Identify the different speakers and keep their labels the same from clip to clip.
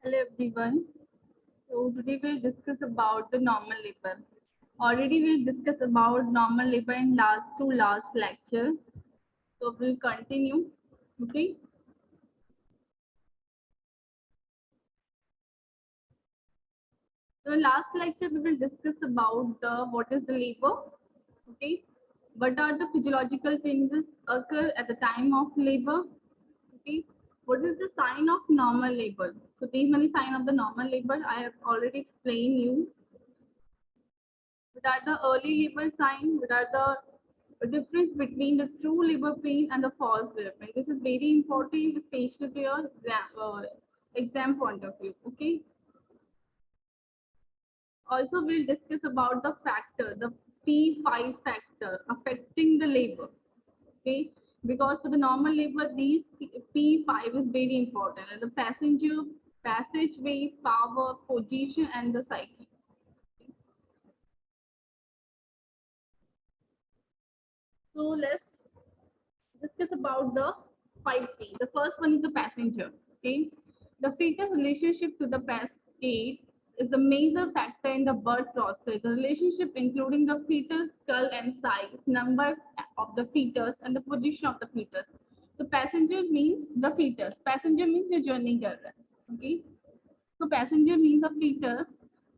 Speaker 1: Hello everyone. So today we'll discuss about the normal labor. Already we'll discuss about normal labor in last lecture. So we'll continue. Okay. So last lecture we will discuss about the what is the labor. Okay. What are the physiological changes occur at the time of labor? Okay. What is the sign of normal labor? So these many sign of the normal labor I have already explained you. What are the early labor signs? What are the difference between the true labor pain and the false labor pain? This is very important, especially to your exam point of view. Okay. Also, we'll discuss about the factor, the P5 factor affecting the labor. Okay. Because for the normal labor, these P5 is very important. And the passenger, passageway, power, position, and the cycle. So let's discuss about the 5P. The first one is the passenger. Okay. The fetus relationship to the passenger is the major factor in the birth process. The relationship including the fetal skull and size, number of the fetus, and the position of the fetus. The passenger means the fetus. Passenger means the journey girl. Okay. So passenger means a fetus.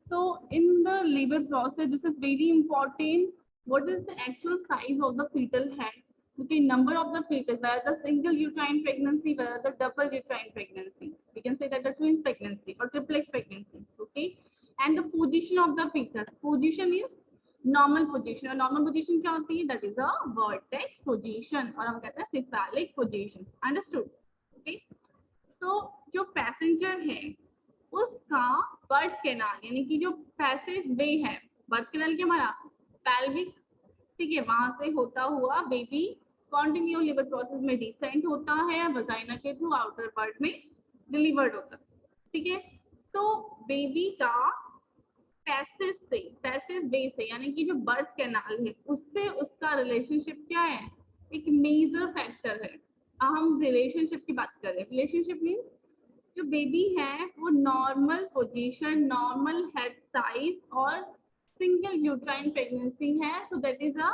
Speaker 1: So in the labor process, this is very important. What is the actual size of the fetal head? Okay, number of the fetus, whether the single uterine pregnancy, whether the double uterine pregnancy. We can say that the twins pregnancy or triplex pregnancy. Okay, and the position of the fetus. Position is normal position. और normal position क्या होती है? That is a vertex position और हम कहते हैं cephalic position. Understood? Okay. तो जो पैसेंजर है उसका बर्थ कैनाल यानी कि जो पैसेज वे है, बर्थ कैनाल क्या हमारा पैल्विक, ठीक है, वहां से होता हुआ बेबी कॉन्टिन्यू लिवर प्रोसेस में डिसेंट होता है, वजाइना के थ्रू आउटर पार्ट में डिलीवर्ड होता है, ठीक है। तो बेबी का पैसेज वे से यानी कि जो बर्थ कैनाल है उससे उसका रिलेशनशिप क्या है, एक मेजर फैक्टर है। हम रिलेशनशिप की बात करें, रिलेशनशिप मीन्स जो बेबी है वो normal position, normal head size और सिंगल यूट्राइन प्रेगनेंसी है, so that is a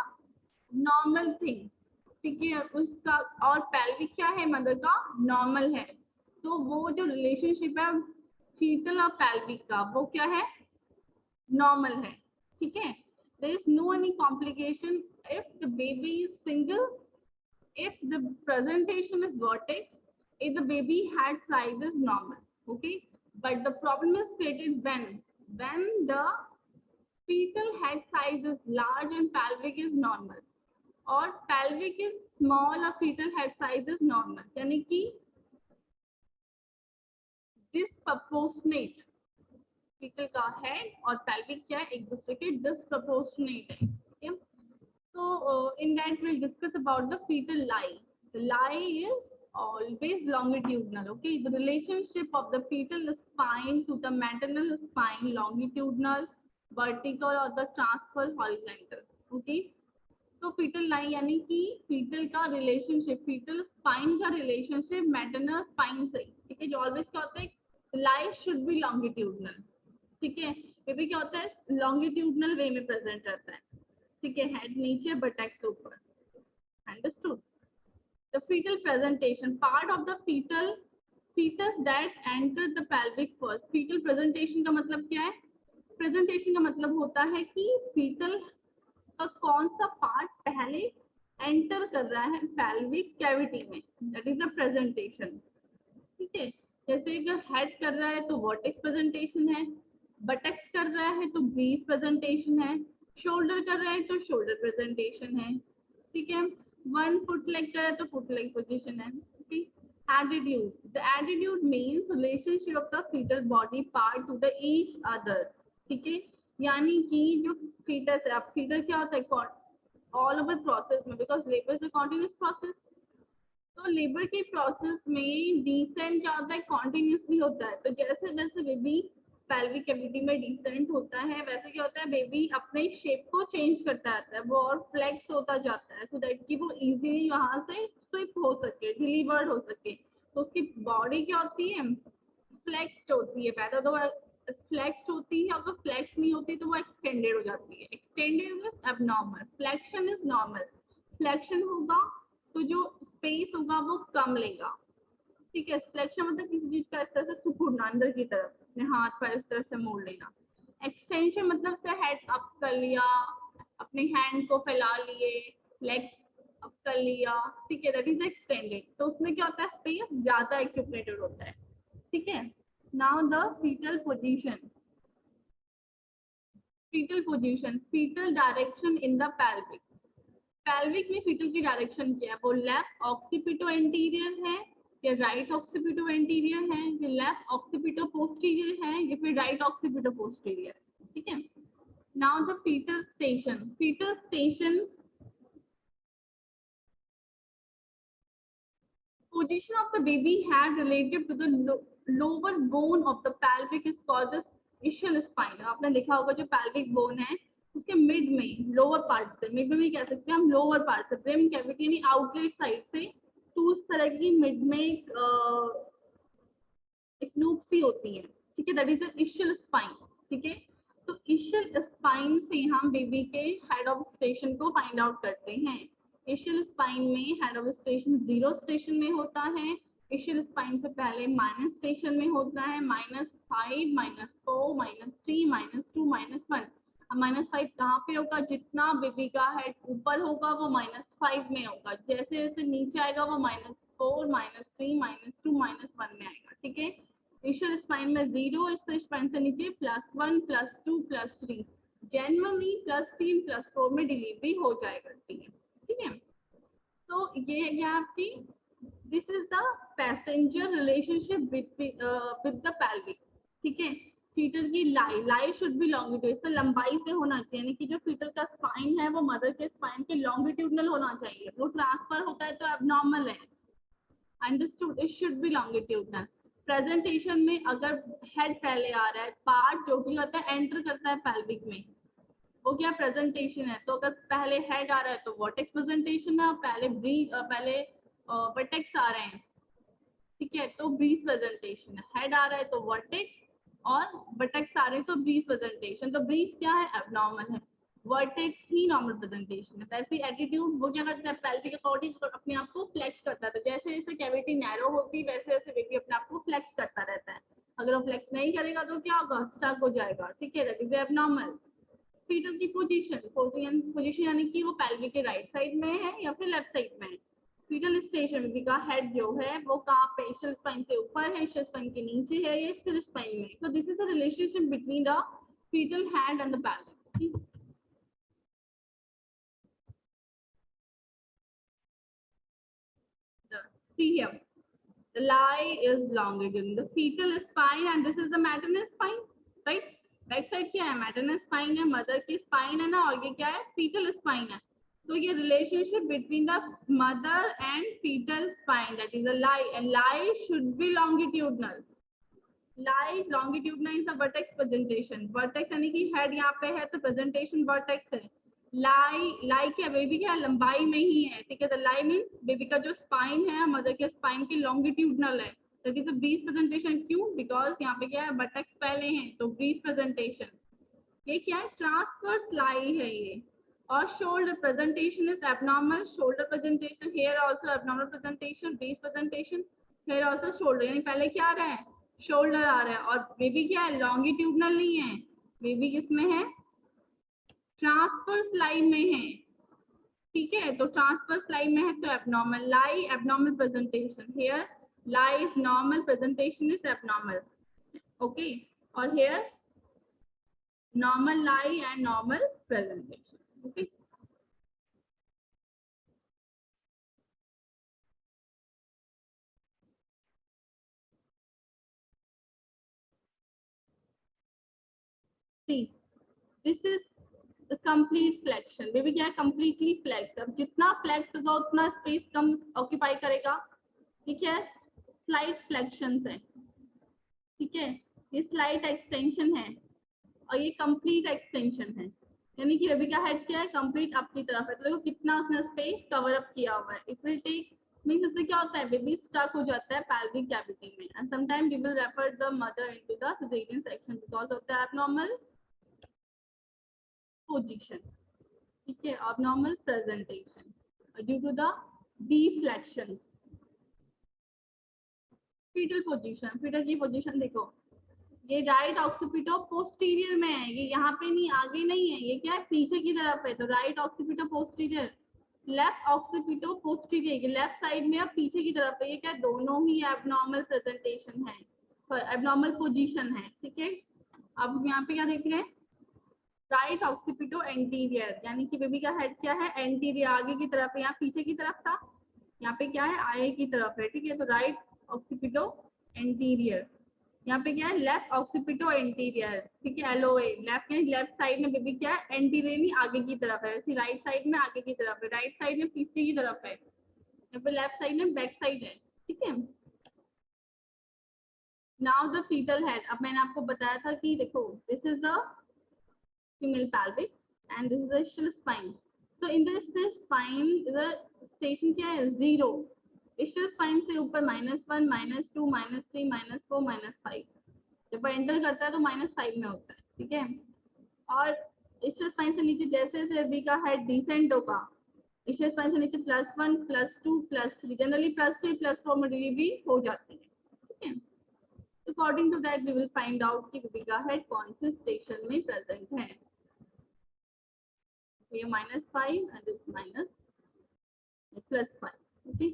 Speaker 1: normal thing, ठीक है। उसका और पेल्विक क्या है, मदर का नॉर्मल है, तो वो जो रिलेशनशिप है फीटल और पेल्विक का वो क्या है, नॉर्मल है, ठीक है। There is no any complication if the baby is single, if the presentation is vertex, if the baby head size is normal, okay, but the problem is created when the fetal head size is large and pelvic is normal, or pelvic is small or fetal head size is normal, यानी कि disproportionate, fetal का head और pelvic क्या है, एक दूसरे के disproportionate है, ठीक है। So in that we'll discuss about the fetal lie. The lie is always longitudinal. Okay, the relationship of the fetal spine to the maternal spine longitudinal, vertical or the transfer horizontal. Okay, तो fetal lie यानी कि fetal का relationship, fetal spine का relationship maternal spine से, ठीक है। जो always क्या होता है, lie should be longitudinal, ठीक है। बेबी क्या होता है लॉन्गिट्यूडनल वे में प्रेजेंट रहता है, ठीक है, हेड नीचे बटैक्स ऊपर, understood. The fetal presentation part of the fetus that entered the pelvic first. Fetal presentation का मतलब क्या है, प्रेजेंटेशन का मतलब होता है कि फीटल का कौन सा पार्ट पहले एंटर कर रहा है पेल्विक कैविटी में, दैट इज द प्रेजेंटेशन, ठीक है। जैसे अगर हेड कर रहा है तो वर्टेक्स प्रेजेंटेशन है, बटक्स कर रहा है तो ब्रीज प्रेजेंटेशन है, शोल्डर कर रहा है तो शोल्डर प्रेजेंटेशन है, ठीक है। वन फुट लेग कर रहा है तो फुट लेग पोजीशन है, ठीक। Attitude, the attitude means relationship of the fetal body part to the each other, ठीक है। यानी कि जो फीटस है, अब फीटल क्या होता है ऑल ओवर प्रोसेस में, because labour is a continuous process, तो लेबर के प्रोसेस में डिसेंट क्या होता है, कॉन्टिन्यूसली होता है। तो जैसे जैसे बेबी पेल्विक कैविटी में डिसेंट होता है वैसे क्या होता है, बेबी अपने शेप को चेंज करता रहता है, वो और फ्लेक्स होता जाता है, सो दैट कि वो इजीली वहां से स्विप हो सके, डिलीवर्ड हो सके। तो उसकी बॉडी क्या होती है, फ्लेक्स्ड होती है, पैदा तो फ्लेक्स्ड होती है, अगर फ्लेक्स नहीं होती तो वो एक्सटेंडेड हो जाती है। Extended is abnormal, flexion is normal. Flexion होगा तो जो स्पेस होगा वो कम लेगा, ठीक है। फ्लेक्शन मतलब किसी चीज का इस तरह से सिकुड़ना अंदर की तरफ, अपने हाथ पर इस तरह से मोड़ लेना। एक्सटेंशन मतलब से हेड अप कर लिया, अपने हैंड को फैला लिए, लेग्स अप कर लिया, ठीक है, दैट इज एक्सटेंडेड। तो उसमें क्या होता है, स्पेस ज्यादा एक्यूपरेटेड होता है, ठीक है। Now the fetal position, fetal position, fetal direction in the pelvic. Pelvic में फीटल की डायरेक्शन क्या है, वो लेफ्ट ऑक्सीपिटो एंटीरियर है या राइट ऑक्सीपिटो एंटीरियर है, या लेफ्ट ऑक्सीपिटो पोस्टीरियर है, या फिर राइट ऑक्सीपिटो पोस्टीरियर, ठीक है। Now the fetal station, fetal station position of the baby head relative to the lower bone of the pelvic is called the ischial spine। आपने देखा होगा जो pelvic bone है उसके मिड में, लोअर पार्ट से, मिड में भी कह सकते हैं हम, लोअर पार्ट से, ब्रेम कैविटी यानी आउटलेट साइड से, तो उस तरह की मिड में एक लूप सी होती है, ठीक है, that is the ischial spine, ठीक है। तो ischial spine से हम बेबी के हेड ऑफ स्टेशन को फाइंड आउट करते हैं। ischial spine में हेड ऑफ स्टेशन 0 स्टेशन में होता है। ischial spine से पहले माइनस स्टेशन में होता है, -5, -4, -3, -2, -1। अब -5 कहाँ पे होगा, जितना बेबी का हेड ऊपर होगा वो -5 में होगा, जैसे जैसे नीचे आएगा वो -4, -3, -2, -1 में आएगा, ठीक है। ischial spine में 0, इस स्पाइन से नीचे +1, +2, +3, जनरली +3, +4 में डिलीवरी हो जाया करती है, ठीक है। तो ये है क्या आपकी, this is the passenger relationship with the pelvic, ठीक है। फीटल की लाई शुड बी लॉन्गिट्यूड, तो लंबाई से होना चाहिए, यानी कि जो फीटल का स्पाइन है वो मदर के स्पाइन के लॉन्गिट्यूडनल होना चाहिए। वो ट्रांसफर होता है तो एबनॉर्मल है, understood, it should be longitudinal. Presentation में अगर हेड पहले आ रहा है, पार्ट जो भी होता है एंटर करता है पेल्विक में, वो क्या प्रेजेंटेशन है। तो अगर पहले हेड आ रहा है तो वर्टेक्स प्रेजेंटेशन है, और पहले वर्टेक्स आ रहे हैं, ठीक है, तो ब्रीज प्रेजेंटेशन है। हेड आ रहा है तो वर्टेक्स, और वर्टेक्स आ रहे हैं तो ब्रीज प्रेजेंटेशन। तो ब्रीज क्या है, एबनॉर्मल है, वर्टेक्स ही नॉर्मल प्रेजेंटेशन है। वैसे एटीट्यूड वो क्या करता है, पेल्विक अकॉर्डिंग अपने आप को फ्लेक्स करता है, जैसे जैसे कैविटी नैरो होती है वैसे वैसे बेबी अपने आप को फ्लेक्स करता रहता है। अगर वो फ्लेक्स नहीं करेगा तो क्या होगा, स्टक हो जाएगा, ठीक है, दैट इज एबनॉर्मल। फीटल की पोजीशन यानी कि वो पेल्विक के राइट साइड में है या फिर लेफ्ट साइड में है। फीटल स्टेशन बेबी का हेड जो है वो कहाँ पे, ischial spine से ऊपर है, ischial spine के नीचे है, या स्टिल स्पाइन में। So this is the relationship between the fetal head and the pelvic. See here, the lie is longitudinal, the fetal spine, and this is the maternal spine, right? Back side क्या है, maternal spine है, mother की spine है ना, और ये क्या है, फीटल स्पाइन है। तो ये relationship between the mother and fetal spine, that is a lie, and lie should be longitudinal. Lie longitudinal is the vertex presentation, vertex यानी कि हेड यहाँ पे है तो प्रेजेंटेशन वर्टेक्स है। लाई क्या, बेबी क्या लंबाई में ही है, ठीक है। द लाई मीन्स बेबी का जो स्पाइन है मदर के स्पाइन की लॉन्गिट्यूडनल है, that is a breeze presentation. क्यों, बिकॉज यहाँ पे क्या है, बटक्स पहले हैं तो ब्रीज प्रेजेंटेशन। ये क्या है, ट्रांसवर्स लाई है ये। और shoulder presentation is abnormal, shoulder presentation, here also abnormal presentation, breech presentation, here also shoulder, यानी पहले क्या आ रहा है, शोल्डर आ रहा है। और बेबी क्या है, लॉन्गिट्यूडनल नहीं है, बेबी किसमें है, ट्रांसवर्स लाइन में है, ठीक है। तो ट्रांसवर्स लाइन में है तो abnormal lie, abnormal presentation. Here lie is normal, presentation is abnormal, okay. और here normal lie and normal presentation, okay। See, this is the complete flexion, baby क्या है, completely flex। अब जितना फ्लेक्स होगा उतना स्पेस कम ऑक्यूपाई करेगा, ठीक है। स्लाइट फ्लेक्शन है, ठीक है, ये स्लाइट एक्सटेंशन है, और ये कंप्लीट एक्सटेंशन है, यानी कि बेबी का हेड क्या है, कंप्लीट अप की तरफ है। तो देखो कितना उसने स्पेस कवर अप किया हुआ है। इट विल टेक मींस इससे क्या होता है, बेबी स्टक हो जाता है pelvic cavity में, and sometimes we will refer the mother into the cesarean section because of the abnormal position, ठीक है, abnormal presentation due to the deflections. fetal position, fetal की पोजीशन देखो, ये राइट ऑक्सीपिटो पोस्टीरियर में है, ये यहाँ पे नहीं, आगे नहीं है, ये क्या है, पीछे की तरफ है, तो right occipito posterior, left occipito posterior, ये लेफ्ट साइड में है, पीछे की तरफ है, ये क्या, दोनों ही एबनॉर्मल प्रेजेंटेशन है, एबनॉर्मल पोजीशन है, ठीक है। अब यहाँ पे क्या देख रहे हैं, राइट ऑक्सीपिटो एंटीरियर, यानी कि बेबी का हेड क्या है, एंटीरियर, आगे की तरफ है, यहाँ पीछे की तरफ था, यहाँ पे क्या है, आगे की तरफ है, ठीक है, तो राइट ऑक्सीपिटो एंटीरियर, यहाँ पे क्या है, लेफ्ट ऑक्सीपिटो एंटीरियर, ठीक है, एलओए, लेफ्ट साइड में बेबी क्या है, एंटीरियर नहीं, आगे की तरफ है, वैसे राइट साइड में आगे की तरफ है, राइट साइड में पीछे की तरफ है, यहाँ पे लेफ्ट साइड में बैक साइड है, ठीक है। नाउ द फीटल हेड, अब मैंने आपको बताया था कि देखो, this is the female pelvic and this is the ischial spine. So in this spine the station क्या है, 0, ischial spine से ऊपर -1, -2, -3, -4, -5, जब एंटर करता है तो -5 में होता है, ठीक है। और ischial spine से नीचे जैसे जैसे बेबी का हेड डिसेंड होगा, ischial spine से नीचे +1, +2, +3, जनरली +3, +4 में डिलीवरी हो जाती है, ठीक है। According to that we will find out कि बेबी का हेड कौन से स्टेशन में प्रेजेंट है। ये -5 and this +5, okay.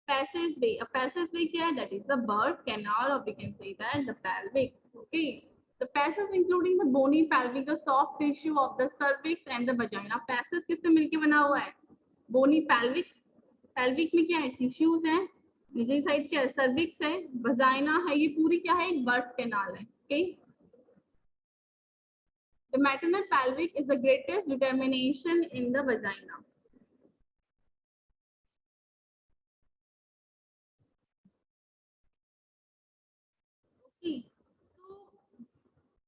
Speaker 1: Passageway, a passageway क्या है, that is the birth canal, or we can say that the pelvic, okay. The passage including the bony pelvic, the soft tissue of the cervix and the vagina. Passage किससे मिलके बना हुआ है, bony pelvic, pelvic में क्या है, tissues है, नीचे साइड क्या है, cervix है, vagina है, ये पूरी क्या है, एक birth canal है, okay. The maternal pelvic is the greatest determination in the vagina. Okay. तो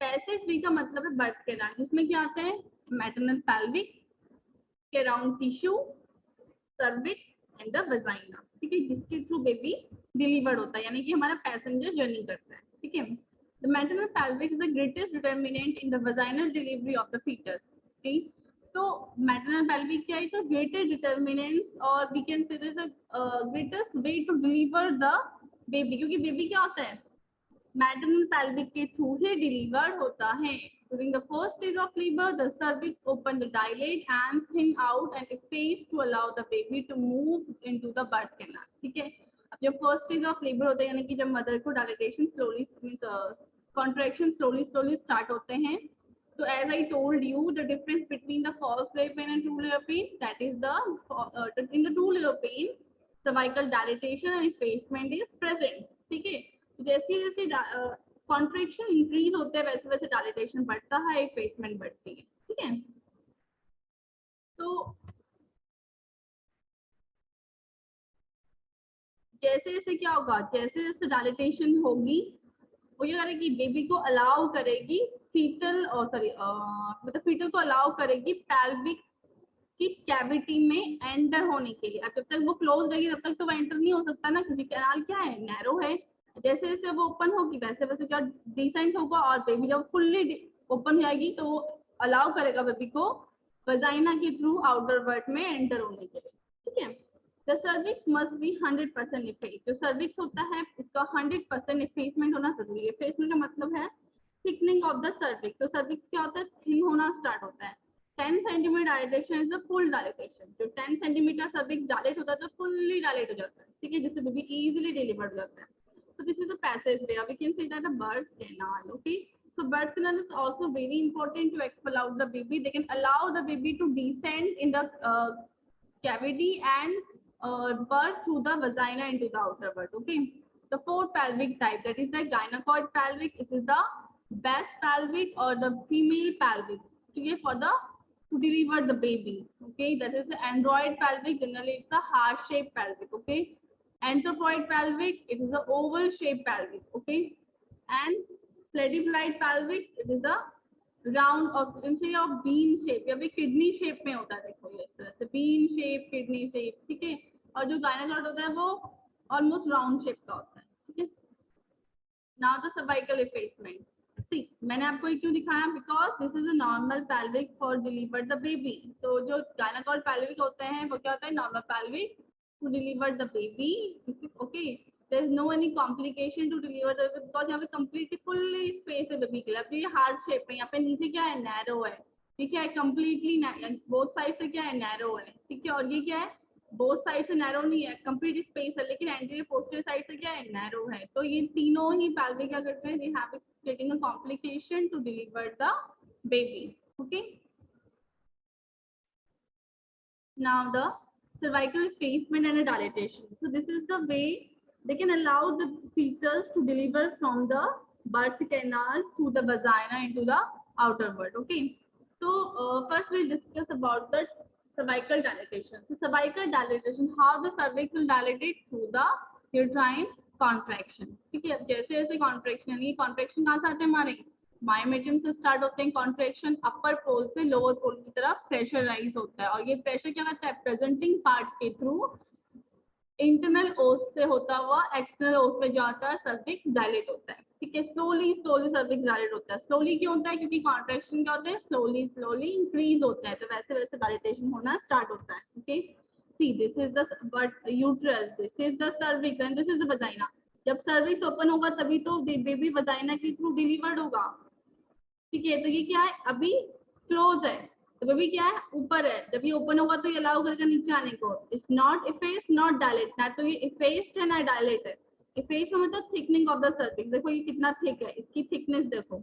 Speaker 1: पैसेज वे का मतलब है बर्थ कैनाल, जिसमें क्या आता है, मैटरनल pelvic के around tissue, cervix and the vagina, ठीक है, जिसके थ्रू बेबी डिलीवर्ड होता है, यानी कि हमारा पैसेंजर जर्नी करता है, ठीक है। The maternal pelvic is the greatest determinant in the vaginal delivery of the fetus. Okay, so maternal pelvic क्या है, तो greatest determinant और we can say this greatest way to deliver the baby, क्योंकि baby क्या होता है, maternal pelvic के through ही deliver होता है। During the first stage of labor, the cervix open, the dilate and thin out and efface to allow the baby to move into the birth canal, ठीक है। अब जब फर्स्ट स्टेज ऑफ लेबर होता है, यानी कि जब मदर को dilatation slowly contraction slowly start होते हैं, तो as I told you the difference between the first labour pain and two labour pain, that is the in the two labour pain cervical dilatation and effacement is present, ठीक है। जैसे जैसे contraction increase होते हैं वैसे वैसे dilatation बढ़ता है, इफेसमेंट बढ़ती है, ठीक है। तो जैसे जैसे क्या होगा, जैसे जैसे डायलेटेशन होगी, वो ये करेगी, बेबी को अलाउ करेगी फीटल, और सॉरी मतलब फीटल को अलाउ करेगी पैल्विक की कैविटी में एंटर होने के लिए। अब जब तक वो क्लोज रहेगी तब तक तो वो एंटर नहीं हो सकता ना, क्योंकि कैनाल क्या है, नैरो है। जैसे जैसे वो ओपन होगी वैसे वैसे क्या डिसेंट होगा, और बेबी जब फुल्ली ओपन हो जाएगी तो वो अलाउ करेगा बेबी को वजाइना के थ्रू आउटर वर्ड में एंटर होने के लिए, ठीक है। The cervix must be 100% effaced. जो cervix होता है इसका 100% effacement होना जरूरी है। effacement का मतलब है thickening of the cervix. तो cervix क्या होता है, thin होना start होता है। 10 cm dilatation is the full dilatation. जो 10 cm cervix dilate होता है तो fully dilate हो जाता है, ठीक है, जिससे बेबी easily delivered हो जाता है। So this is the passageway. We can say that the birth canal. Okay. So birth canal is also very important to expel out the baby. They can allow the baby to descend in the cavity and birth through the vagina into the outer world. Okay. The fourth pelvic type, that is the gynecoid pelvic. It is the best pelvic or the female pelvic. Okay, for the to deliver the baby. Okay, that is the android pelvic. Generally, it's a heart-shaped pelvic. Okay, anthropoid pelvic. It is the oval-shaped pelvic. Okay, and platyploid pelvic. It is the round of bean shape या फिर kidney shape में होता है। देखो ये इस तरह से बीन शेप, किडनी शेप, ठीक है। और जो गायनाकॉर्ड होता है वो ऑलमोस्ट राउंड शेप का होता है, ठीक है। नाउ द सर्वाइकल इफेसमेंट, सी मैंने आपको ये क्यों दिखाया, because this is a normal pelvic for deliver the baby. तो जो गायनाकॉर्ड पेल्विक होते हैं वो क्या होता है, normal pelvic to deliver the baby, okay. there is no any complication to deliver the baby because यहाँ पे completely fully space है बेबी के लिए। अब ये हार्ट शेप है, यहाँ पे नीचे क्या है, नैरो है, ठीक है। completely बोथ साइड से क्या है, नैरो है, ठीक है। और ये क्या है, बोथ साइड से नैरो नहीं है, कंप्लीट स्पेस है, लेकिन एंटीरियर पोस्टीरियर साइड से क्या है, नैरो है। तो ये तीनों ही पेल्विक क्या करते हैं, they have getting a complication to deliver the baby, okay। now the cervical effacement and a dilatation, so this is the way they can allow the fetus to deliver from the birth canal through the vagina into the outer world, okay। so first we'll discuss about the cervical dilatation. So cervical dilatation, how the cervix will dilate through the uterine contraction, ठीक है। अब जैसे जैसे contraction, ये contraction कहाँ से आते हैं, हमारे मायोमेटियम से स्टार्ट होते हैं कॉन्ट्रैक्शन, अपर पोल से लोअर पोल की तरफ प्रेशराइज होता है। और ये प्रेशर क्या करता है, प्रेजेंटिंग पार्ट के थ्रू इंटरनल ओस से होता हुआ एक्सटर्नल ओस में जाता है, सर्विक्स डायलेट होता है, ठीक है। स्लोली स्लोली सर्विक्स डायलेट होता है। स्लोली क्यों होता है, क्योंकि कॉन्ट्रैक्शन क्या होता है, स्लोली स्लोली इंक्रीज होता है, तो वैसे वैसे डायलेटेशन होना स्टार्ट होता है, okay. See this is the but uterus, this is the cervix and this is the vagina. जब सर्विक्स ओपन होगा तभी तो बेबी वजाइना के थ्रू डिलीवर्ड होगा, ठीक है। तो ये क्या है, अभी क्लोज है, तो बेबी क्या है, ऊपर है। जब ये ओपन होगा तो ये अलाउ करेगा नीचे आने को। It's not efface not dilate, ना तो ये इफेस्ड है ना डायलेट है। इफेस का मतलब थिकनिंग ऑफ द सर्विक्स, देखो ये कितना थिक है, इसकी थिकनेस देखो,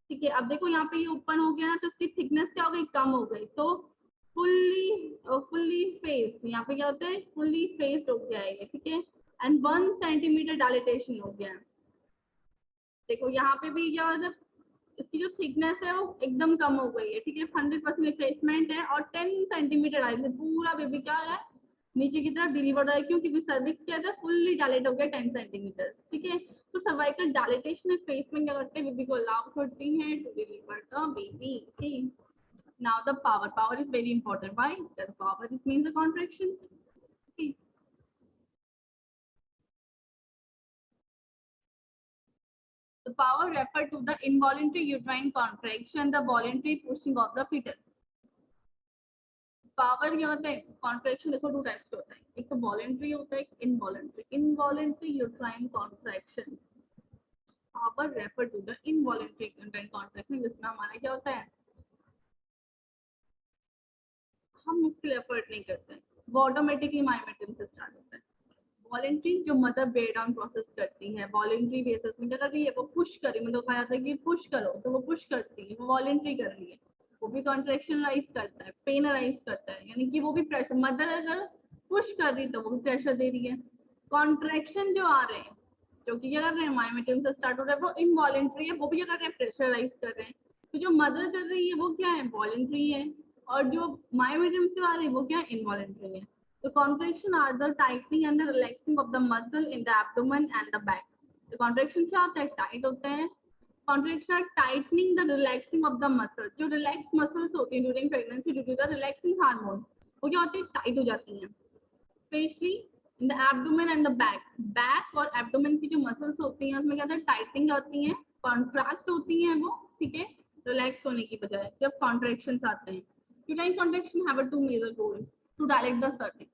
Speaker 1: ठीक है। अब देखो यहाँ पे ये ओपन हो गया ना, तो इसकी थिकनेस क्या हो गई, कम हो गई। तो फुल्ली फेस्ड, यहाँ पे क्या होता है, फुल्ली फेस्ड हो गया है, ठीक है। एंड 1 सेंटीमीटर डायलेटेशन हो गया। देखो यहाँ पे भी क्या होता है, इसकी जो थिकनेस है वो एकदम कम हो गई है, ठीक है। 100% इफेसमेंट है और 10 सेंटीमीटर आई है, पूरा बेबी क्या है, नीचे की तरफ डिलीवर्ड है। क्यों, क्योंकि सर्विक्स क्या है, फुल्ली डायलेट हो गया 10 सेंटीमीटर, ठीक है। तो सर्वाइकल डायलेटेशन इफेसमेंट क्या करते हैं, बेबी को अलाउ करती है to deliver the baby, okay. Now the power is very important, why, the power is means the contraction, okay. The power refer to the involuntary uterine contraction, the voluntary pushing of the fetus. Power क्या होता है, contraction देखो 2 types के होता है, एक तो voluntary होता है, एक involuntary. Involuntary uterine contraction, power refer to the involuntary uterine contraction, जिसमें हमारा क्या होता है, हम उसके लिए एफर्ट नहीं करते हैं, वो ऑटोमेटिकली मायोमेटियम से स्टार्ट होता है। वॉलेंट्री जो मदर बेड डाउन प्रोसेस करती है, वॉलेंट्री बेसिस में क्या कर रही है, वो पुश कर रही है, मतलब कहा जाता है कि पुश करो, तो वो पुश करती है, वो वॉलेंट्री कर रही है। वो भी कॉन्ट्रैक्शन राइज करता है, पेन राइज करता है, यानी कि वो भी प्रेशर, मदर अगर पुश कर रही तो वो भी प्रेशर दे रही है। कॉन्ट्रैक्शन जो आ रहे हैं, जो कि क्या कर रहे हैं, मायोमेटियम से स्टार्ट हो रहा है, वो इनवॉलेंट्री है, वो भी क्या कर रहे हैं, प्रेशराइज कर रहे हैं। तो जो मदर कर रही है वो क्या है, वॉलेंट्री है, और जो मायोमेटियम से आ रही है वो क्या है, इनवॉलेंट्री है। The contraction are the tightening and the relaxing of the muscle in the abdomen and the back. The contraction क्या होता है, टाइट होते हैं। Contraction are tightening the relaxing of the muscle. जो relax muscles होती हैं during pregnancy due to the relaxing hormone, वो क्या होती है, टाइट हो जाती हैं। Especially in the abdomen and the back. Back और abdomen की जो muscles होती हैं उसमें क्या होता है, टाइटिंग होती हैं, contract होती हैं वो, ठीक है, रिलैक्स होने की बजाय जब contractions आते हैं। Uterine contraction have a 2 major goal to dilate the cervix.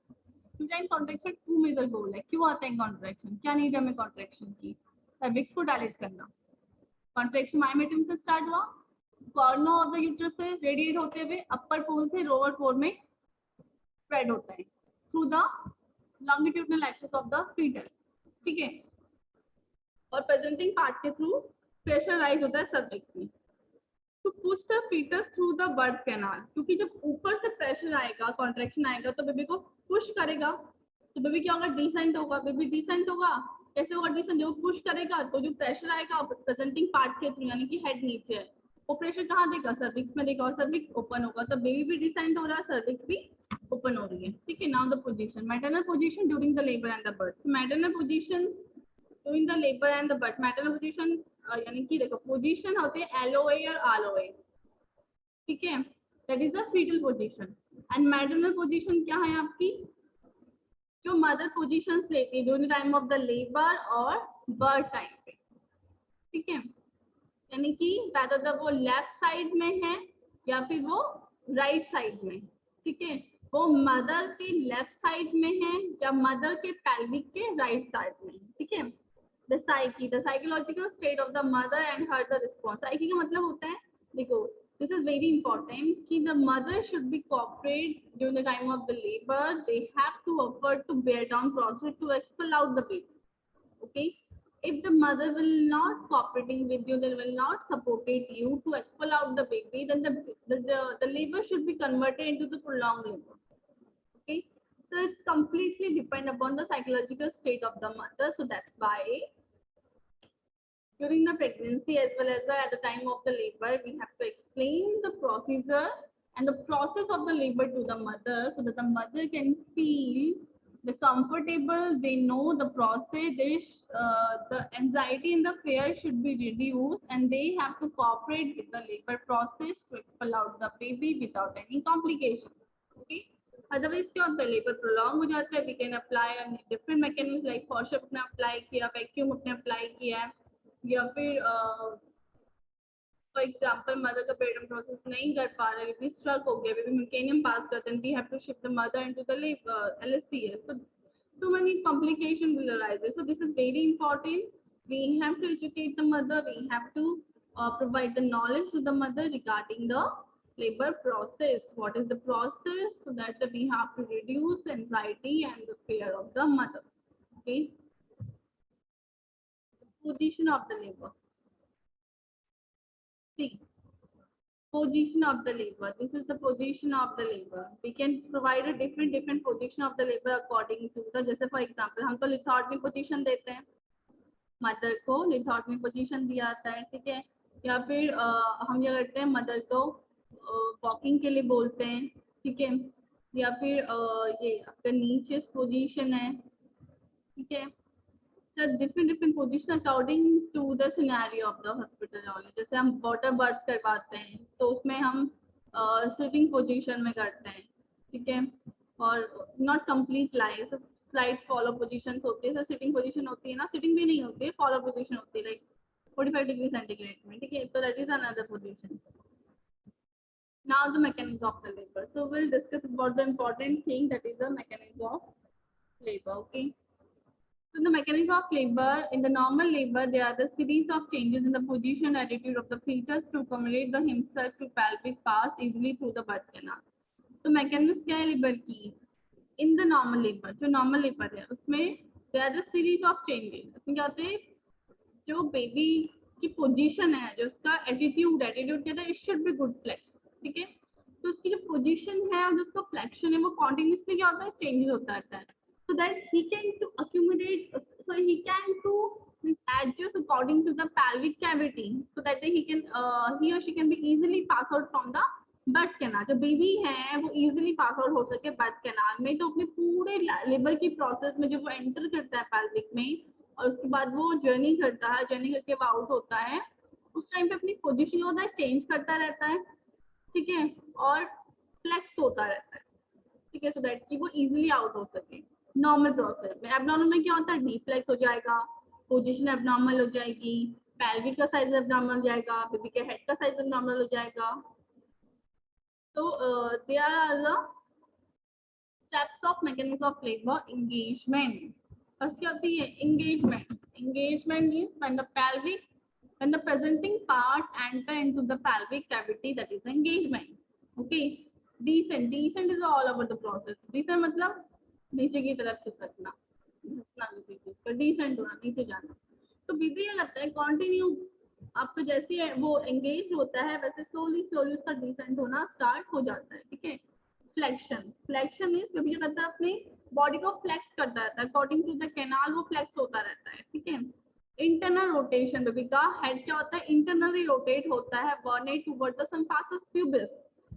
Speaker 1: Uterine contraction 2 major goal है। क्यों आता है कॉन्ट्रैक्शन, क्या नीड है हमें कॉन्ट्रैक्शन की, सर्विक्स को डायलेट करना। कॉन्ट्रैक्शन मायोमेटियम से स्टार्ट हुआ, कॉर्नर ऑफ द यूट्रस से रेडिएट होते हुए अपर पोल से लोअर पोल में स्प्रेड होता है through the longitudinal axis of the fetus, ठीक है। और प्रेजेंटिंग पार्ट के थ्रू प्रेशराइज होता है सर्विक्स में to push the fetus through the birth canal, क्योंकि जब ऊपर से प्रेशर आएगा, कॉन्ट्रैक्शन आएगा तो बेबी को पुश करेगा, तो बेबी क्या होगा, डिसेंट होगा। बेबी डिसेंट होगा, कैसे होगा डिसेंट, जब पुश करेगा तो जो प्रेशर आएगा प्रेजेंटिंग पार्ट के थ्रू, यानी कि हेड नीचे है, वो प्रेशर कहाँ देगा, सर्विक्स में देगा, और सर्विक्स ओपन होगा, तो बेबी भी डिसेंट हो रहा है, सर्विक्स भी ओपन हो रही है, ठीक है। Now the position, maternal position during the labour and the birth. Maternal position during the labour and the birth, maternal position यानी कि देखो पोजीशन होते हैं एलओए और आरओए। ठीक है, that is the fetal position. And maternal position क्या है आपकी, जो मदर पोजीशन लेती है during time of the labour और बर्थ टाइम पे। ठीक है, यानी कि वेदर वो लेफ्ट साइड में है या फिर वो राइट साइड में। ठीक है, वो मदर के लेफ्ट साइड में है या मदर के पेल्विक के राइट साइड में। ठीक है, the psyche, the psychological state of the mother and her the response. Psyche का मतलब होता है, देखो this is very important कि the mother should be cooperate during the time of the labor. They have to effort to bear down process to expel out the baby. Okay, if the mother will not cooperating with you, they will not supported you to expel out the baby, then the labor should be converted into the prolonged labor. Okay, so it's completely depend upon the psychological state of the mother. So that's why during the pregnancy as well as at the time of the labor, we have to explain the procedure and the process of the labor to the mother so that the mother can feel the comfortable, they know the process, the anxiety and the fear should be reduced, and they have to cooperate with the labor process to expel out the baby without any complication. Okay, otherwise क्या होता है, labour prolong हो जाता है। We can apply different mechanism like forceps अपने apply किया, vacuum अपने apply किया, या फिर फॉर एग्जांपल मदर का पेडम प्रोसेस नहीं कर पा रहे, बेबी स्ट्रक हो गया, बेबी मेकेनियम पास करते हैं, we have to shift the mother into the LSTS, so many complications will arise. So this is very important. We have to educate the mother, we have to provide the knowledge to the mother regarding the labor process, what is the process, so that we have to reduce the anxiety and the fear of the mother. Okay, position of the labor. See, position of the labor. This is the position of the labor. We can provide a different position of the labor according to the, जैसे for example हम तो लिथोटमी position देते हैं, mother को लिथोटमी position दिया जाता है। ठीक है, या फिर हम क्या करते हैं, मदर को वॉकिंग के लिए बोलते हैं। ठीक है, या फिर ये आपका नीचे पोजीशन है। ठीक है, the different position according to the scenario of the hospital only. जैसे हम वाटर बर्थ करवाते हैं तो उसमें हम सिटिंग पोजीशन में करते हैं। ठीक है, और not complete life, slide follow position होती है, सिटिंग पोजीशन होती है ना, सिटिंग भी नहीं होती है, फॉलो पोजीशन होती है लाइक 45 डिग्री सेंटीग्रेड में। ठीक है, तो that is another position. Now the mechanism of the labor. So we'll discuss about the important thing, that is the mechanism of labor. Okay. So the mechanism of labor, in the normal labor, there are the series of changes in the position attitude of the fetus to accommodate the himself to pelvic pass easily through the birth canal. तो mechanism क्या है labor की? In the normal labor, जो normal labor है उसमें there are the series of changes. उसमें क्या होते हैं, जो बेबी की पोजीशन है, जो उसका एटीट्यूड कहता है it should be good flex. ठीक है, तो उसकी जो पोजीशन है और जो उसका फ्लेक्शन है वो कॉन्टिन्यूसली क्या होता है, चेंजेस होता रहता है, so that he can to accumulate, so he can to adjust according to the pelvic cavity, so that he or she can be easily pass out from the birth canal. जो baby है वो easily pass out हो सके birth canal में, तो अपने पूरे labour की प्रोसेस में जब वो एंटर करता है पेल्विक में और उसके बाद वो जर्नी करता है, जर्नी करके वो आउट होता है, उस टाइम पे अपनी पोजीशन होता है चेंज करता रहता है। ठीक है, और फ्लेक्स होता रहता है। ठीक है, सो दैट कि वो इजीली आउट हो सके। नॉर्मल प्रोसेस में, एबनॉर्मल में क्या होता है, डिफ्लेक्स हो जाएगा, पोजीशन एबनॉर्मल हो जाएगी, पेल्विक का साइज एबनॉर्मल हो जाएगा, बेबी के हेड का साइज एबनॉर्मल हो जाएगा। तो there are the steps of mechanism of labour. Engagement first क्या होती है, engagement. Engagement means when the pelvic, when the presenting part enter into the pelvic cavity, that is engagement. Okay, descent is all over the process. descent मतलब नीचे की तरफ खिसकना, descent होना, नीचे जाना। तो बीबी क्या करता है, कंटिन्यू आपको जैसे वो एंगेज होता है वैसे स्लोली स्लोली उसका डिसेंट होना स्टार्ट हो जाता है। ठीक है, फ्लेक्शन इज बेबी क्या करता है, अपनी बॉडी को फ्लेक्स करता रहता है अकॉर्डिंग टू द कैनाल, वो फ्लेक्स होता रहता है। ठीक है, इंटरनल रोटेशन, बेबी का हेड क्या होता है, इंटरनली रोटेट होता है वर्नेट toward the symphysis pubis,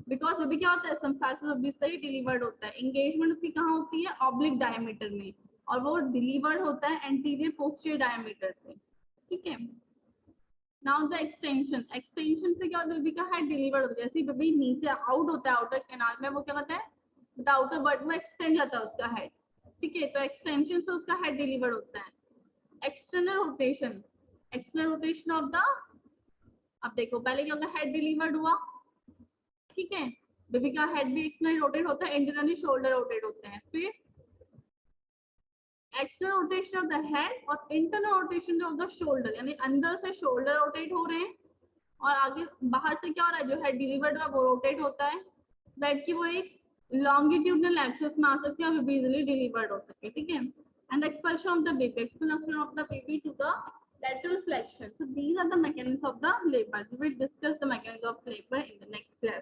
Speaker 1: because baby क्या होता है, सिम्फासिस प्यूबिस से ही डिलीवर्ड होता है। एंगेजमेंट उसकी कहाँ होती है, ऑब्लिक डायमीटर में, और वो डिलीवर्ड होता है एंटीरियर पोस्टीरियर डायमीटर से। ठीक है, नाउ द एक्सटेंशन, एक्सटेंशन से क्या होता है, बेबी का हेड डिलीवर्ड होता है, जैसे बेबी नीचे आउट होता है आउटर कैनाल में, वो क्या होता है, द आउटर बर्ड में एक्सटेंड जाता है उसका हेड, ठीक है, तो एक्सटेंशन से उसका हेड डिलीवर्ड होता है। External rotation, external rotation of the, अब देखो पहले क्या होगा, हेड डिलीवर्ड हुआ, ठीक है, बेबी का हेड भी एक्सटर्नली रोटेट होता है, इंटरनली शोल्डर रोटेट होते हैं, फिर external rotation of the head और internal rotation of the shoulder, यानी अंदर से शोल्डर रोटेट हो रहे हैं और आगे बाहर से क्या हो रहा है, जो हेड डिलीवर्ड हुआ वो रोटेट होता है, दैट कि वो एक लॉन्गिट्यूडनल एक्सिस में आ सकते हैं और इजीली डिलीवर्ड हो सके, ठीक है। And expulsion of the baby, expulsion of the baby to the lateral flexion. So these are the mechanisms of the labor. We will discuss the mechanism of labor in the next class.